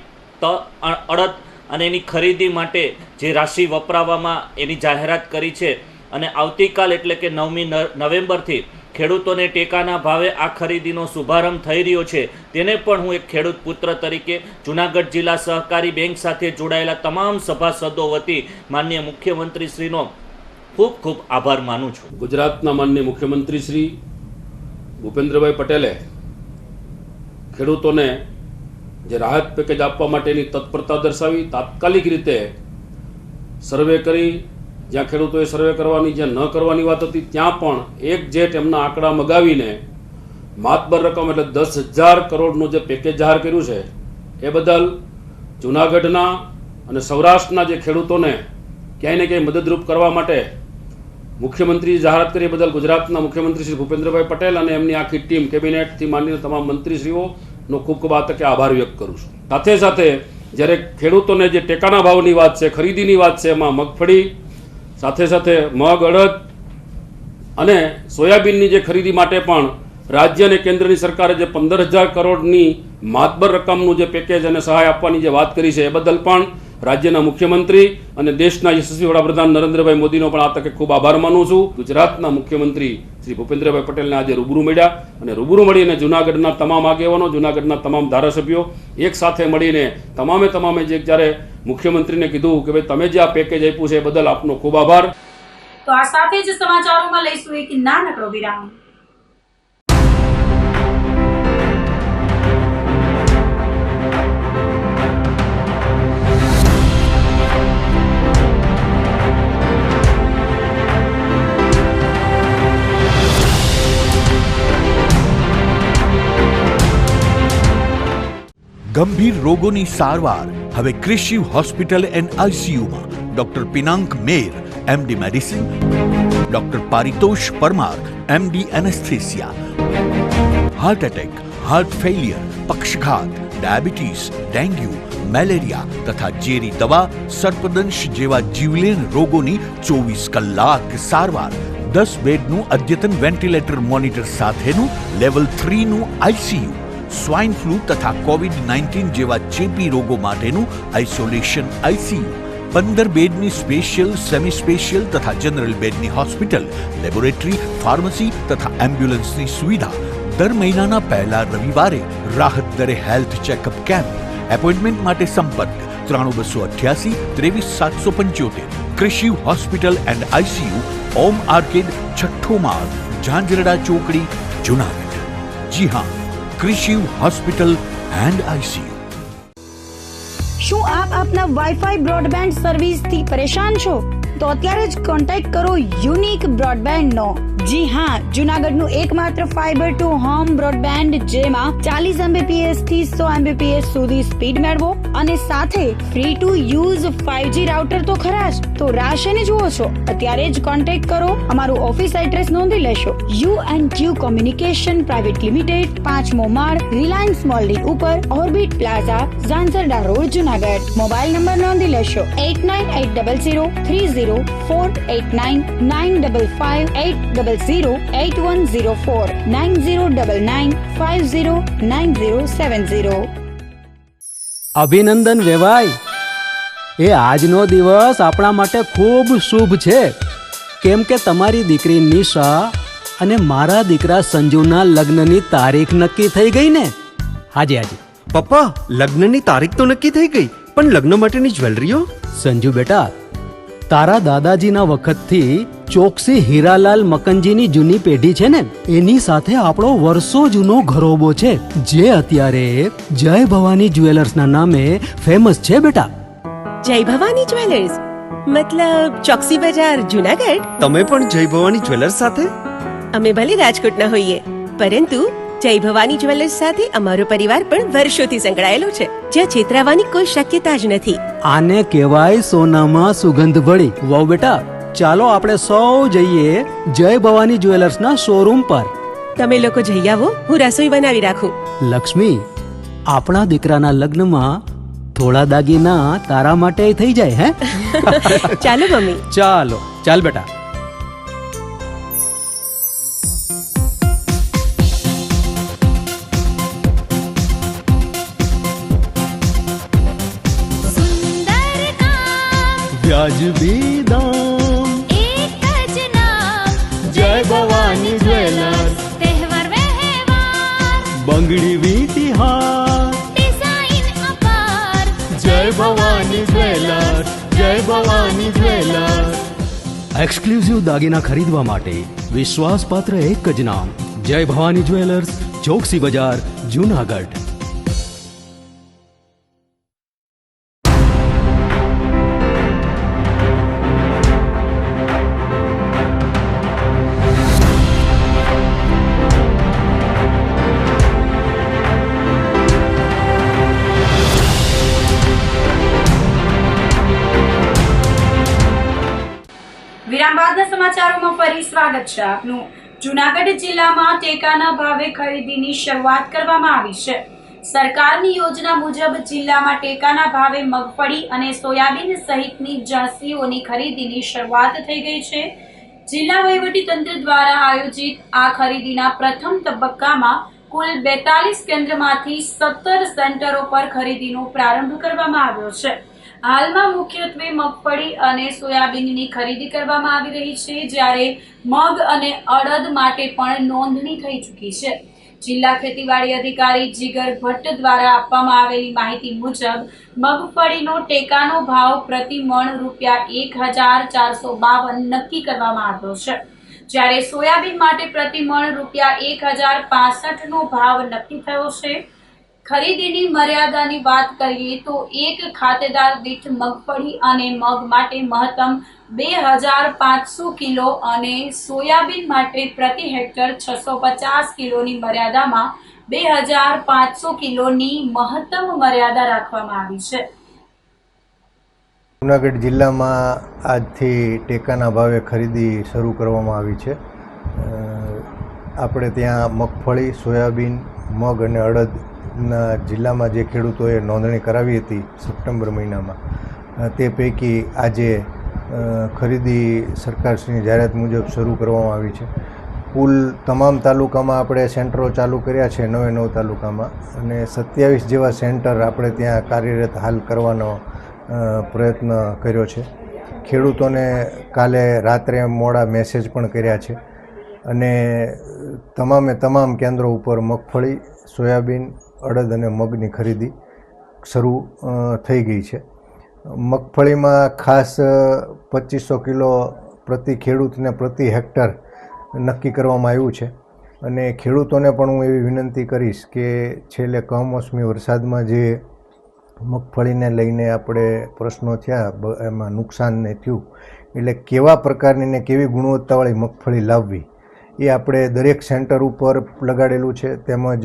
અડદ અને એની ખરીદી માટે જે રાશિ વપરાવામાં એની જાહેરાત કરી છે. અને આવતીકાલ એટલે કે 9મી નવેમ્બરથી ખેડૂતોને ટેકાના ભાવે આ ખરીદીનો શુભારંભ થઈ રહ્યો છે. તેને પણ હું એક ખેડૂત પુત્ર તરીકે જૂનાગઢ જિલ્લા સહકારી બેંક સાથે જોડાયેલા તમામ સભાસદો વતી માનનીય મુખ્યમંત્રી શ્રીનો ખૂબ ખૂબ આભાર માનું છું. ગુજરાતના માનનીય મુખ્યમંત્રી શ્રી ભૂપેન્દ્રભાઈ પટેલે ખેડૂતોને જે રાહત પેકેજ આપવા માટેની તત્પરતા દર્શાવી, તાત્કાલિક રીતે સર્વે કરી, જ્યાં ખેડૂતોએ સર્વે કરવાની, જ્યાં ન કરવાની વાત હતી ત્યાં પણ એક જેટ એમના આંકડા મગાવીને માતબર રકમ એટલે 10,000 કરોડનું જે પેકેજ જાહેર કર્યું છે એ બદલ જૂનાગઢના અને સૌરાષ્ટ્રના જે ખેડૂતોને ક્યાંય ને ક્યાંય મદદરૂપ કરવા માટે મુખ્યમંત્રી જાહેરાત કરી બદલ ગુજરાતના મુખ્યમંત્રી શ્રી ભૂપેન્દ્રભાઈ પટેલ અને એમની આખી ટીમ, કેબિનેટથી માંડીને તમામ મંત્રીશ્રીઓનો ખૂબ ખૂબ આ તકે આભાર વ્યક્ત કરું છું. સાથે સાથે જ્યારે ખેડૂતોને જે ટેકાના ભાવની વાત છે, ખરીદીની વાત છે, એમાં મગફળી સાથે સાથે મગ, અડદ અને સોયાબીનની જે ખરીદી માટે પણ રાજ્ય અને કેન્દ્રની સરકારે જે 15,000 કરોડની માતબર રકમનું જે પેકેજ અને સહાય આપવાની જે વાત કરી છે એ બદલ પણ રાજ્યના મુખ્યમંત્રી અને દેશના યશસ્વી વડાપ્રધાન નરેન્દ્રભાઈ મોદીનો પણ આ તકે ખૂબ આભાર માનું છું. ગુજરાતના મુખ્યમંત્રી શ્રી ભૂપેન્દ્રભાઈ પટેલને આજે રૂબરૂ મળ્યા અને રૂબરૂ મળીને જૂનાગઢના તમામ આગેવાનો, જૂનાગઢના તમામ ધારાસભ્યો એક સાથે મળીને તમામે જે જ્યારે મુખ્યમંત્રીને કીધું કે ભાઈ તમે જે આ પેકેજ આપ્યું છે એ બદલ આપનો ખૂબ આભાર. તો આ સાથે જ સમાચારોમાં લઈશું એક નાનકડો વિરામ. ગંભીર રોગોની સારવાર હવે કૃષિ હોસ્પિટલ એન્ડ આઈસીયુમાં doctor Pinank Mer, MD medicine, doctor Paritosh Parmar, MD anaesthesia, heart attack, heart failure, પક્ષઘાત, ડાયાબિટીસ, ડેન્ગ્યુ, મેલેરિયા તથા ઝેરી દવા, સર્પદંશ જેવા જીવલેણ રોગોની 24 કલાક સારવાર, 10 બેડનું અદ્યતન વેન્ટિલેટર મોનિટર સાથેનું લેવલ 3નું આઈસીયુ, સ્વાઇન ફ્લૂ તથા કોવિડ-19 જેવા ચેપી રોગો માટેનું આઇસોલેશન આઈસીયુ, 15 બેડની સ્પેશિયલ, સેમી સ્પેશિયલ તથા જનરલ બેડની હોસ્પિટલ, લેબોરેટરી, ફાર્મસી તથા એમ્બ્યુલન્સની સુવિધા, દર મહિનાના પહેલા રવિવારે રાહત દરે હેલ્થ ચેકઅપ કેમ્પ. એપોઇન્ટમેન્ટ માટે સંપર્ક 9288 23775. કૃષિ hospital and ICU, Om arcade, છઠ્ઠો માળ, ઝાંઝરડા ચોકડી, જુનાગઢ. જી હા, કૃષિ હોસ્પિટલ એન્ડ આઈસીયુ. શું આપ આપના વાઈફાઈ બ્રોડબેન્ડ સર્વિસથી પરેશાન છો? તો અત્યારે જ કોન્ટેક્ટ કરો યુનિક બ્રોડબેન્ડ નો. જી હા, જુનાગઢનું એકમાત્ર ફાઈબર ટુ હોમ બ્રોડબેન્ડ જેમાં 40 Mbps થી 100 Mbps સુધી સ્પીડ મેળવો અને સાથે free to use 5G router તો ખરા જ. તો રાહ શેની જુઓ છો? અત્યારે જ કોન્ટેક્ટ કરો. અમારું ઓફિસ એડ્રેસ નોંધી લેશો. U&Q કોમ્યુનિકેશન પ્રાઇવેટ લિમિટેડ, 5મો માળ, રિલાયન્સ મોલની ઉપર, orbit plaza, Zanzarda road, Junagadh. Mobile number નોંધી લેશો 89800304899558008104 9099509070. અભિનંદન વેવાય. એ આજનો દિવસ આપણા માટે ખૂબ શુભ છે, કેમ કે તમારી દીકરી નિશા અને મારા દીકરા સંજુના લગ્નની તારીખ નક્કી થઈ ગઈ ને. હાજી. પપ્પા, લગ્નની તારીખ તો નક્કી થઈ ગઈ, પણ લગ્ન માટેની જ્વેલરીઓ? સંજુ બેટા, તારા દાદાજીના વખતથી ચોકસી હીરાલાલ મકનજીની જૂની પેઢી છે ને, એની સાથે આપણો વર્ષો જૂનો ઘરોબો છે, જે અત્યારે જય ભવાની જ્વેલર્સના નામે ફેમસ છે બેટા. જય ભવાની જ્વેલર્સ મતલબ ચોકસી બજાર, જુનાગઢ? તમે પણ જય ભવાની જ્વેલર્સ સાથે? અમે ભલે રાજકોટના હોઈએ, પરંતુ જય ભવાની જ્વેલર્સ સાથે અમારો પરિવાર પણ વર્ષોથી સંકળાયેલો છે, જ્યાં છેતરાવાની કોઈ શક્યતા જ નથી. આને કહેવાય સોનામાં સુગંધ ભળી. વાવ બેટા, ચાલો આપણે સૌ જઈએ જય ભવાની જ્વેલર્સના શોરૂમ પર. તમે લોકો જઈ આવો, હું રસોઈ બનાવી રાખું. લક્ષ્મી, આપણા દીકરાના લગ્નમાં થોડા દાગીના તારા માટે થઈ જાય. હે ચાલો મમ્મી. ચાલ બેટા. વ્યાજબી દામ, એક જ નામ, જય ભવાની જ્વેલર્સ. તહેવાર વ્યવહાર, બંગડી વીંટી હાર, ડિઝાઇન અપાર, જય ભવાની જ્વેલર્સ, જય ભવાની જ્વેલર્સ. એક્સક્લુઝિવ દાગીના ખરીદવા માટે વિશ્વાસપાત્ર એક જ નામ, જય ભવાની જ્વેલર્સ, ચોકસી બજાર, જુનાગઢ. વિરામ બાદના સમાચારોમાં ફરી સ્વાગત છે આપનું. જુનાગઢ જિલ્લામાં ટેકાના ભાવે ખરીદીની શરૂઆત કરવામાં આવી છે. સરકારની યોજના મુજબ જિલ્લામાં ટેકાના ભાવે મગફળી અને સોયાબીન સહિતની જણસીઓની ખરીદીની શરૂઆત થઈ ગઈ છે. જિલ્લા વહીવટીતંત્ર દ્વારા આયોજિત આ ખરીદીના પ્રથમ તબક્કામાં કુલ 42 કેન્દ્રમાંથી 17 સેન્ટરો પર ખરીદીનો પ્રારંભ કરવામાં આવ્યો છે. હાલમાં મુખ્યત્વે મગફળી અને સોયાબીનની ખરીદી કરવામાં આવી રહી છે, જ્યારે મગ અને અડદ માટે પણ નોંધણી થઈ ચૂકી છે. જિલ્લા ખેતીવાડી અધિકારી જીગર ભટ્ટ દ્વારા આપવામાં આવેલી માહિતી મુજબ મગફળીનો ટેકાનો ભાવ પ્રતિ મણ ₹1,452 નક્કી કરવામાં આવ્યો છે, જ્યારે સોયાબીન માટે પ્રતિ મણ ₹1,065નો ભાવ નક્કી થયો છે. ખરીદીની મર્યાદાની વાત કરીએ તો એક ખાતેદાર દીઠ મગફળી અને મગ માટે મહત્તમ 2,500 કિલો અને સોયાબીન માટે પ્રતિ હેક્ટર 650 કિલોની મર્યાદામાં 2,500 કિલોની મહત્તમ મર્યાદા રાખવામાં આવી છે. જૂનાગઢ જિલ્લામાં આજથી ટેકાના ભાવે ખરીદી શરૂ કરવામાં આવી છે. આપણે ત્યાં મગફળી, સોયાબીન, મગ અને અડદના જિલ્લામાં જે ખેડૂતોએ નોંધણી કરાવી હતી સપ્ટેમ્બર મહિનામાં, તે પૈકી આજે ખરીદી સરકારશ્રીની જાહેરાત મુજબ શરૂ કરવામાં આવી છે. કુલ તમામ તાલુકામાં આપણે સેન્ટરો ચાલુ કર્યા છે, 9 તાલુકામાં, અને 27 જેવા સેન્ટર આપણે ત્યાં કાર્યરત હાલ કરવાનો પ્રયત્ન કર્યો છે. ખેડૂતોને કાલે રાત્રે મોડા મેસેજ પણ કર્યા છે અને તમામ કેન્દ્રો ઉપર મગફળી, સોયાબીન, અડદ અને મગની ખરીદી શરૂ થઈ ગઈ છે. મગફળીમાં ખાસ 2500 કિલો પ્રતિ ખેડૂતને પ્રતિ હેક્ટર નક્કી કરવામાં આવ્યું છે અને ખેડૂતોને પણ હું એવી વિનંતી કરીશ કે છેલ્લે કમોસમી વરસાદમાં જે મગફળીને લઈને આપણે પ્રશ્નો થયા, એમાં નુકસાનને થયું, એટલે કેવા પ્રકારની ને કેવી ગુણવત્તાવાળી મગફળી લાવવી એ આપણે દરેક સેન્ટર ઉપર લગાડેલું છે. તેમજ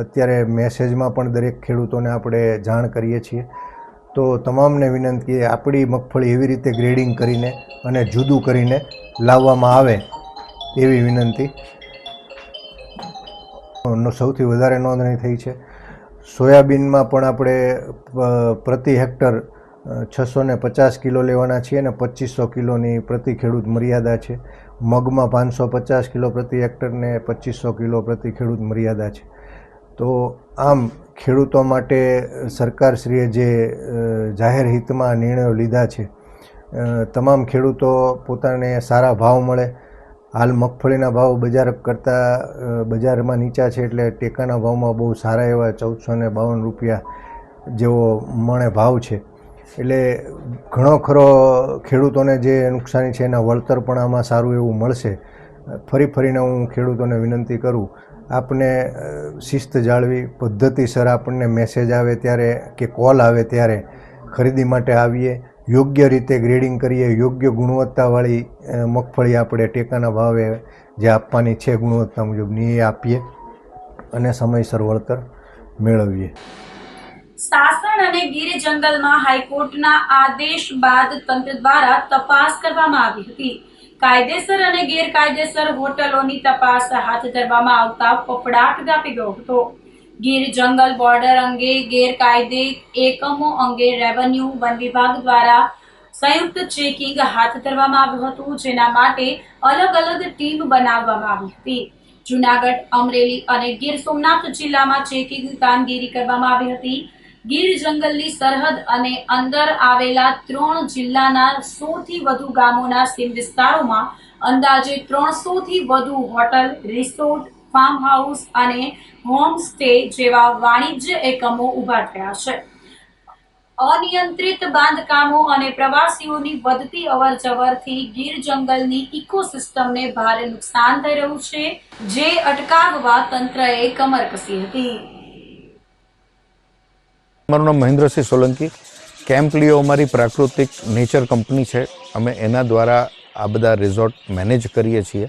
અત્યારે મેસેજમાં પણ દરેક ખેડૂતોને આપણે જાણ કરીએ છીએ. તો તમામને વિનંતી કે આપણી મગફળી એવી રીતે ગ્રેડિંગ કરીને અને જુદું કરીને લાવવામાં આવે એવી વિનંતી. સૌથી વધારે નોંધણી થઈ છે. સોયાબીનમાં પણ આપણે પ્રતિ હેક્ટર 650 કિલો લેવાના છીએ અને 2500 કિલોની પ્રતિ ખેડૂત મર્યાદા છે. મગમાં 550 કિલો પ્રતિ હેક્ટર ને 2500 કિલો પ્રતિ ખેડૂત મર્યાદા છે. તો આમ ખેડૂતો માટે સરકારશ્રીએ જે જાહેર હિતમાં નિર્ણયો લીધા છે, તમામ ખેડૂતો પોતાને સારા ભાવ મળે. હાલ મગફળીના ભાવ બજારમાં નીચા છે, એટલે ટેકાના ભાવમાં બહુ સારા એવા ₹1,452 જેવો મણે ભાવ છે. એટલે ઘણો ખરો ખેડૂતોને જે નુકસાની છે એના વળતર પણ આમાં સારું એવું મળશે. ફરીને હું ખેડૂતોને વિનંતી કરું, આપને શિસ્ત જાળવી, પદ્ધતિસર આપણને મેસેજ આવે ત્યારે કે કોલ આવે ત્યારે ખરીદી માટે આવીએ, યોગ્ય રીતે ગ્રેડિંગ કરીએ, યોગ્ય ગુણવત્તાવાળી મગફળી આપણે ટેકાના ભાવે જે આપવાની છે ગુણવત્તા મુજબની એ આપીએ અને સમયસર વળતર મેળવીએ. સાસણ અને ગીર જંગલમાં હાઈકોર્ટના આદેશ બાદ તંત્ર દ્વારા તપાસ કરવામાં આવી હતી. કાયદેસર અને ગેરકાયદેસર હોટલોની તપાસ હાથ ધરવામાં આવતા ફફડાટ વ્યાપી ગયો હતો. ગીર જંગલ બોર્ડર અંગે ગેરકાયદે એકમો અંગે રેવન્યુ વન વિભાગ દ્વારા સંયુક્ત ચેકિંગ હાથ ધરવામાં આવ્યું હતું, જેના માટે અલગ ટીમ બનાવવામાં આવી હતી. જૂનાગઢ, અમરેલી અને ગીર સોમનાથ જિલ્લામાં ચેકિંગ કામગીરી કરવામાં આવી હતી. ગીર જંગલની સરહદ અને અંદર આવેલા 3 જિલ્લાના 100થી વધુ ગામોના સીમ વિસ્તારોમાં અંદાજે 300થી વધુ હોટલ, રિસોર્ટ, ફાર્મ હાઉસ અને હોમ સ્ટે જેવા વાણિજ્ય એકમો ઊભા થયા છે. અનિયંત્રિત બાંધકામો અને પ્રવાસીઓની વધતી અવરજવરથી ગીર જંગલની ઇકોસિસ્ટમને ભારે નુકસાન થઈ રહ્યું છે, જે અટકાવવા તંત્રએ કમર કસી હતી. મારું નામ મહેન્દ્રસિંહ સોલંકી. કેમ્પ લિયો અમારી પ્રાકૃતિક નેચર કંપની છે. અમે એના દ્વારા આ બધા રિઝોર્ટ મેનેજ કરીએ છીએ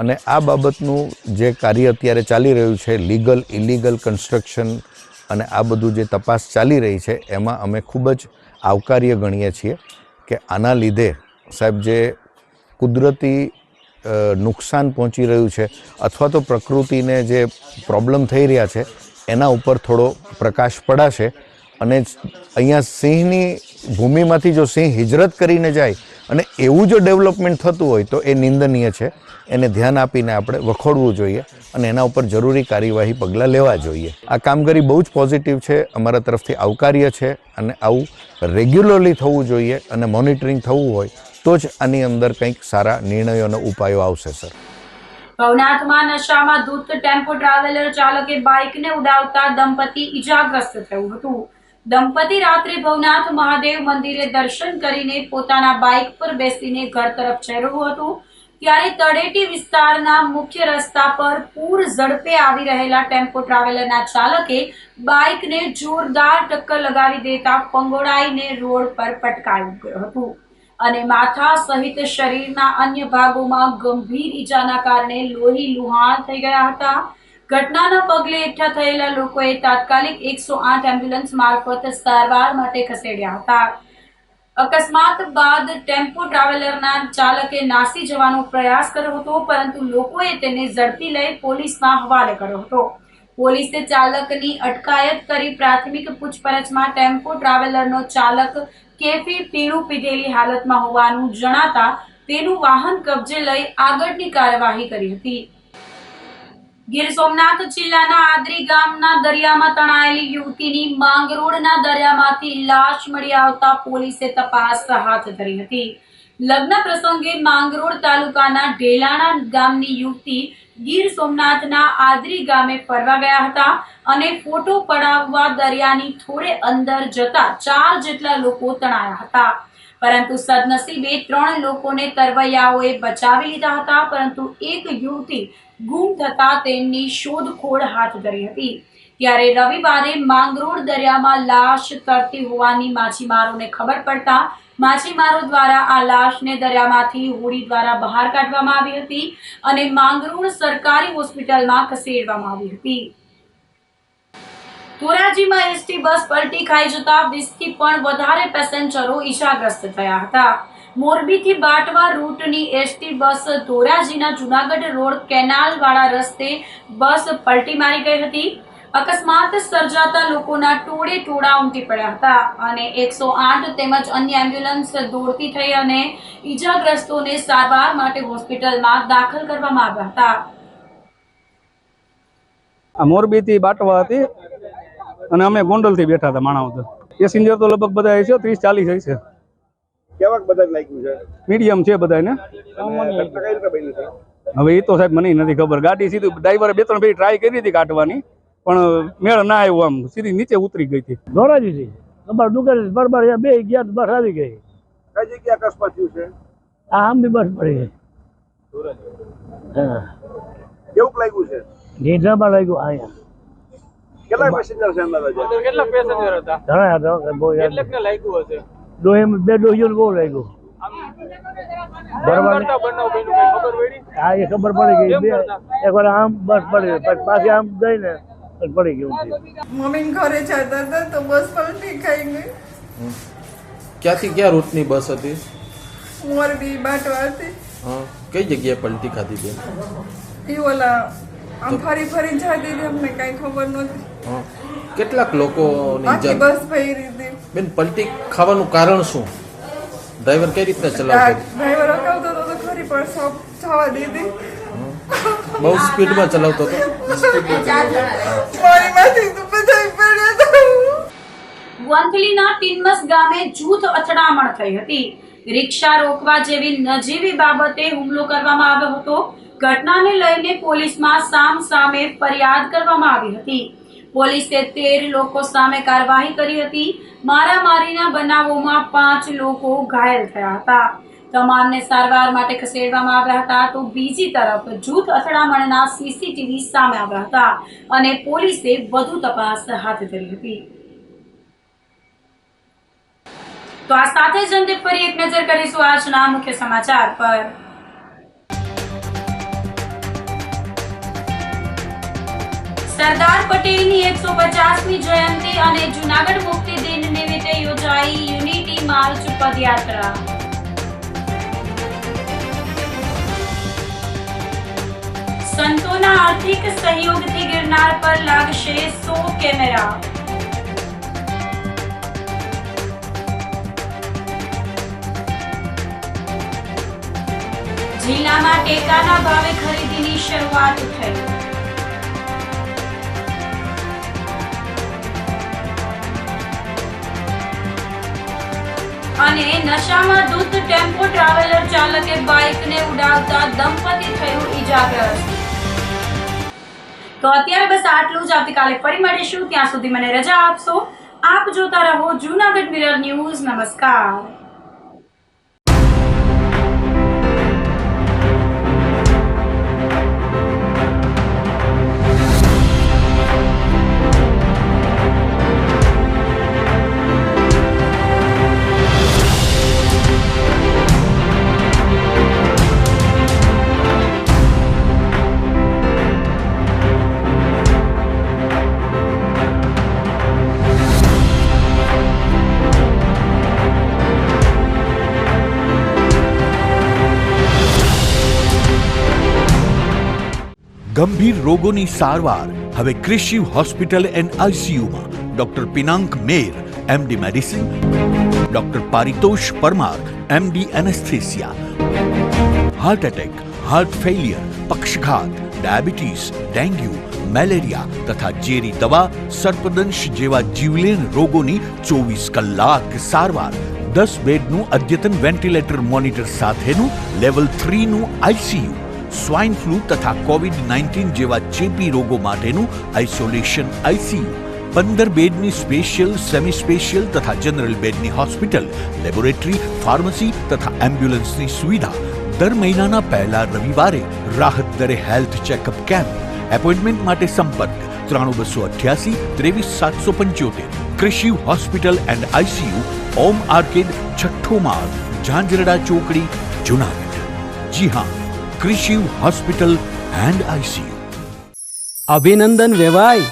અને આ બાબતનું જે કાર્ય અત્યારે ચાલી રહ્યું છે, લીગલ ઇલીગલ કન્સ્ટ્રક્શન અને આ બધું જે તપાસ ચાલી રહી છે, એમાં અમે ખૂબ જ આવકાર્ય ગણીએ છીએ કે આના લીધે સાહેબ જે કુદરતી નુકસાન પહોંચી રહ્યું છે અથવા તો પ્રકૃતિને જે પ્રોબ્લેમ થઈ રહ્યા છે એના ઉપર થોડો પ્રકાશ પડાશે અને અહીંયા સિંહની ભૂમિમાંથી જો સિંહ હિજરત કરીને જાય અને એવું જો ડેવલપમેન્ટ થતું હોય તો એ નિંદનીય છે. એને ધ્યાન આપીને આપણે વખોડવું જોઈએ અને એના ઉપર જરૂરી કાર્યવાહી પગલાં લેવા જોઈએ. આ કામગીરી બહુ જ પોઝિટિવ છે, અમારા તરફથી આવકાર્ય છે અને આવું રેગ્યુલરલી થવું જોઈએ અને મોનિટરિંગ થવું હોય તો જ આની અંદર કંઈક સારા નિર્ણયો અને ઉપાયો આવશે. સર, ભવનાથમાં નશામાં ધૂત ટેમ્પો ટ્રાવેલર ચાલકે બાઇકને ઉડાવતા દંપતી ઈજાગ્રસ્ત થયું હતું. દંપતી રાત્રે ભવનાથ મહાદેવ મંદિરે દર્શન કરીને પોતાના બાઇક પર બેસીને ઘર તરફ જઈ રહ્યું હતું ત્યારે તળેટી વિસ્તારના મુખ્ય રસ્તા પર પૂર ઝડપે આવી રહેલા ટેમ્પો ટ્રાવેલરના ચાલકે બાઇકને જોરદાર ટક્કર લગાવી દેતા ફંગોળાઈને રોડ પર પટકાયું ગયું હતું અને માથા સહિત શરીરના અન્ય ભાગોમાં ગંભીર ઈજાના કારણે લોહી લુહાણ થઈ ગયા હતા. ઘટનાના પગલે એકઠા થયેલા લોકોએ તાત્કાલિક 108 એમ્બ્યુલન્સ મારફત સારવાર માટે ખસેડ્યા હતા. અકસ્માત બાદ ટેમ્પો ટ્રાવેલરના ચાલકે નાસી જવાનો પ્રયાસ કર્યો હતો પરંતુ લોકોએ તેને ઝડપી લઈ પોલીસમાં હવાલે કર્યો હતો. પોલીસે ચાલકની અટકાયત કરી પ્રાથમિક પૂછપરછમાં ટેમ્પો ટ્રાવેલરનો ચાલક કેફી પીણું પીધેલી હાલતમાં હોવાનું જણાતા તેનું વાહન કબજે લઈ આગળની કાર્યવાહી કરી હતી. ગીર સોમનાથ જિલ્લાના આદરી ગામના દરિયામાં તણાયેલી યુવતીની માંગરોળના દરિયામાંથી લાશ મળી આવતા પોલીસે તપાસ હાથ ધરી હતી. લગ્ન પ્રસંગે માંગરોળ તાલુકાના ઢેલાણા ગામની યુવતી ગીર સોમનાથના આદરી ગામે ફરવા ગયા હતા અને ફોટો પડાવવા દરિયાની થોડે અંદર જતા 4 જેટલા લોકો તણાયા હતા પરંતુ સદનસીબે 3 લોકોને તરવૈયાઓએ બચાવી લીધા હતા પરંતુ એક યુવતી ગુમ થતા તેમની શોધખોળ હાથ ધરી હતી. ત્યારે રવિવારે માંગરોળ દરિયામાં લાશ તરતી હોવાની માછીમારોને ખબર પડતા માછીમારો દ્વારા આ લાશને દરિયામાંથી હોડી દ્વારા બહાર કાઢવામાં આવી હતી અને માંગરોળ સરકારી હોસ્પિટલમાં ખસેડવામાં આવી હતી. ધોરાજીમાં એસટી બસ પલટી ખાઈ જતા 20થી પણ વધારે પેસેન્જરો ઈજાગ્રસ્ત થયા હતા. મોરબીથી બાટવા રૂટની એસટી બસ ધોરાજીના જુનાગઢ રોડ કેનાલ વાળા રસ્તે બસ પલટી મારી ગઈ હતી. અકસ્માત સર્જાતા લોકોના ટોળે ટોળા ઉમટી પડ્યા હતા અને 108 તેમજ અન્ય એમ્બ્યુલન્સ દોડતી થઈ અને ઈજાગ્રસ્તોને સારવાર માટે હોસ્પિટલમાં દાખલ કરવામાં આવ્યા હતા. મોરબીથી બાટવા હતી અને અમે ગોંડલથી બેઠા હતા માણાવદર. પેસેન્જર તો લગભગ બધા છે 30-40 છે. કેવાક બધા લાગ્યું છે? મીડિયમ છે બધાને. હવે એ તો સાહેબ મને નથી ખબર. ગાડી સીધી ડ્રાઈવરે 2-3 ફેરી ટ્રાય કરી હતી કાઢવાની પણ મેળ ના આવ્યો, આમ સીધી નીચે ઉતરી ગઈ હતી. ધોરાજીથી અમારે દુકાન બરાબર બે ગયા બસ આવી ગઈ. કઈ જગ્યા અકસ્માત થયું છે? આ આમ બી બસ પડી ગઈ. કેવું લાગ્યું છે? ઢેઢામાં લાગ્યું. અહીંયા કેટલા પેસેન્જર છે અંદાજે? કેટલા પેસેન્જર હતા? ઘણા હતા. બહુ કેટલાકને લાગ્યું હશે? બે ડોહીઓને બહુ લાગ્યું. હા, એ ખબર પડી ગઈ. એકવાર આમ બસ પડી ગઈ, પાછી આમ ગઈ ને પડી ગયું. મમ્મી ઘરે જતા હતા તો બસ પલટી ખાઈ ગઈ. ક્યાંથી ક્યાં રૂટની બસ હતી? મોરબી બાટવા હતી. હા, કઈ જગ્યાએ પલટી ખાધી બેન? એ ઓલા આમ ફરી ફરી જતી હતી, અમને કઈ ખબર નહોતી. હા, કેટલાક લોકોની આખી બસ ભરી હતી. બેન, પલટી ખાવાનું કારણ શું? ડ્રાઈવર કઈ રીતના ચલાવતો? ડ્રાઈવર અકાવતો હતો તો ખરી પણ જવા દીધી. બહુ સ્પીડમાં ચલાવતો હતો. વંથલીના ટીનમસ ગામે જૂથ અથડામણ થઈ હતી. રિક્ષા રોકવા જેવી નજીવી બાબતે હુમલો કરવામાં આવ્યો હતો. ઘટનાને લઈને પોલીસમાં સામસામે ફરિયાદ કરવામાં આવી હતી. પોલીસે 13 લોકો સામે કાર્યવાહી કરી હતી. મારામારીના બનાવોમાં 5 લોકો ઘાયલ થયા હતા. તમામને સારવાર માટે ખસેડવામાં આવ્યા હતા તો બીજી તરફ જૂથ અથડામણના સીસીટીવી સામે આવ્યા હતા અને પોલીસે વધુ તપાસ હાથ ધરી હતી. તો આ સાથે જ અંતે ફરી એક નજર કરીશું આજના મુખ્ય સમાચાર પર. સરદાર પટેલની 150મી જયંતિ અને જૂનાગઢ મુક્તિ દિન નિમિત્તે યોજાઈ યુનિટી માર્ચ પદયાત્રા. સંતોના આર્થિક સહયોગથી ગિરનાર પર લાગશે 100 કેમેરા. જિલ્લામાં ટેકાના ભાવે ખરીદીની શરૂઆત થઈ. અને નશામાં ધૂત ટેમ્પો ટ્રાવેલર ચાલકે બાઇકને ઉડાવતા દંપતી થયું ઈજાગ્રસ્ત. તો અત્યારે બસ આટલું જ. આવતીકાલે ફરી મળીશું. ત્યાં સુધી મને રજા આપશો. આપ જોતા રહો જૂનાગઢ મિરર ન્યૂઝ. નમસ્કાર. ગંભીર રોગોની સારવાર હવે ક્રિશિવ હોસ્પિટલ એન્ડ આઈસીયુમાં doctor Pinank Mer MD medicine, doctor Paritosh Parmar MD anaesthesia, heart attack, heart failure, પક્ષઘાત, ડાયાબિટીસ, ડેન્ગ્યુ, મેલેરિયા તથા ઝેરી દવા, સર્પદંશ જેવા જીવલેણ રોગોની 24 કલાક સારવાર. 10 બેડનું અદ્યતન વેન્ટિલેટર મોનિટર સાથેનું લેવલ 3નું આઈસીયુ, સ્વાઇન ફ્લૂ તથા કોવિડ-19 જેવા ચેપી રોગો માટેનું આઇસોલેશન આઈસીયુ, 15 બેડની સ્પેશિયલ, સેમી સ્પેશિયલ તથા જનરલ બેડની હોસ્પિટલ, લેબોરેટરી, ફાર્મસી તથા એમ્બ્યુલન્સની સુવિધા. દર મહિનાના પહેલા રવિવારે રાહત દરે હેલ્થ ચેકઅપ કેમ્પ. એપોઇન્ટમેન્ટ માટે સંપર્ક 9288 23775. Krishiv hospital and ICU, Om arcade, છઠ્ઠો માળ, ઝાંઝરડા ચોકડી, જૂનાગઢ. જી હા, ક્રિશિવ હોસ્પિટલ એન્ડ આઈસીયુ. અભિનંદન વેવાઈ.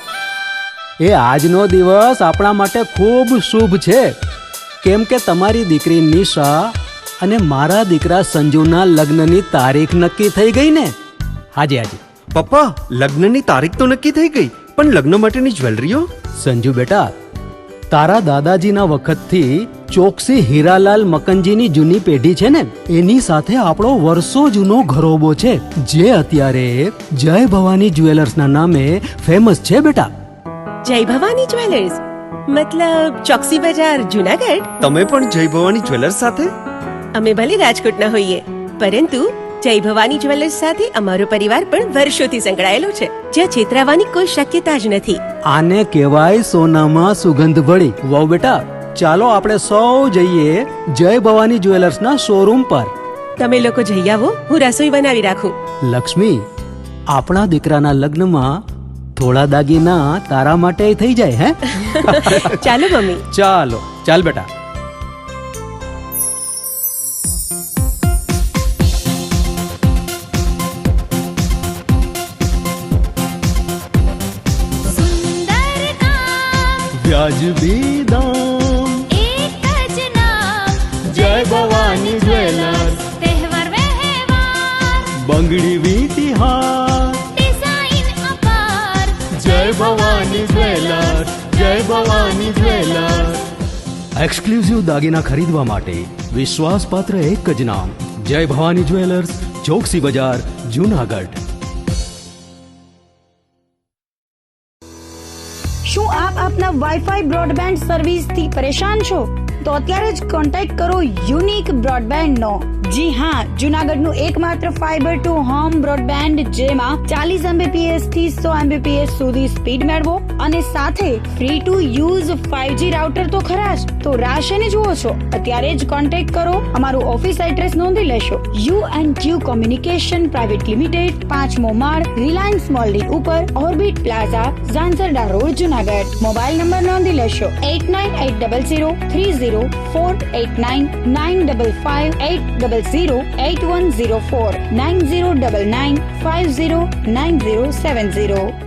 એ આજનો દિવસ આપણા માટે ખૂબ શુભ છે, કેમ કે તમારી દીકરી નિશા અને મારા દીકરા સંજુના લગ્નની તારીખ નક્કી થઈ ગઈ ને. હાજી હાજી પપ્પા, લગ્નની તારીખ તો નક્કી થઈ ગઈ, પણ લગ્ન માટેની જ્વેલરીઓ? સંજુ બેટા, તારા દાદાજીના વખતથી ચોકસી હીરાલાલ મકનજીની જૂની પેઢી છે ને, એની સાથે આપણો વર્ષો જૂનો ઘરોબો છે, જે અત્યારે જય ભવાની જ્વેલર્સના નામે ફેમસ છે બેટા. જય ભવાની જ્વેલર્સ મતલબ ચોકસી બજાર, જૂનાગઢ? તમે પણ જય ભવાની જ્વેલર્સ સાથે? અમે ભલે રાજકોટના હોઈએ, પરંતુ જય ભવાની જ્વેલર્સ સાથે અમારો પરિવાર પણ વર્ષોથી સંકળાયેલો છે, જ્યાં છેતરાવાની કોઈ શક્યતા જ નથી. આને કહેવાય સોનામાં સુગંધ ભળી. વાવ બેટા, ચાલો આપણે સૌ જઈએ જય ભવાની જ્વેલર્સના શોરૂમ પર. તમે લોકો જઈ આવો, હું રસોઈ બનાવી રાખું. લક્ષ્મી, આપણા દીકરાના લગ્નમાં થોડા દાગીના તારા માટે થઈ જાય. હે ચાલો મમ્મી. ચાલો ચાલ બેટા. વ્યાજબી દામ, એક જ નામ, જય ભવાની જ્વેલર્સ. તહેવાર વ્યવહાર, બંગડી વીટી હાર, ડિઝાઇન અપાર, જય ભવાની જ્વેલર્સ, જય ભવાની જ્વેલર્સ. એક્સક્લુઝિવ દાગીના ખરીદવા માટે વિશ્વાસપાત્ર એક જ નામ, જય ભવાની જ્વેલર્સ, ચોકસી બજાર, જૂનાગઢ. શું આપ આપના વાઈફાઈ બ્રોડબેન્ડ સર્વિસથી પરેશાન છો? તો અત્યારે જ કોન્ટેક્ટ કરો યુનિક બ્રોડબેન્ડ નો. જી હા, જૂનાગઢનું એકમાત્ર ફાઈબર ટુ હોમ બ્રોડબેન્ડ, જેમાં 40 Mbps થી 100 Mbps સુધી સ્પીડ મેળવો અને સાથે free to use 5G router તો ખરા જ. તો રાહ શેની જુઓ છો? અત્યારે જ કોન્ટેક્ટ કરો. અમારું ઓફિસ એડ્રેસ નોંધી લેશો. U&Q કોમ્યુનિકેશન પ્રાઇવેટ લિમિટેડ, 5મો માળ, રિલાયન્સ મોલની ઉપર, orbit plaza, Zanzarda road, Junagadh. Mobile number નોંધી લેશો 89800304899955808081049099509070.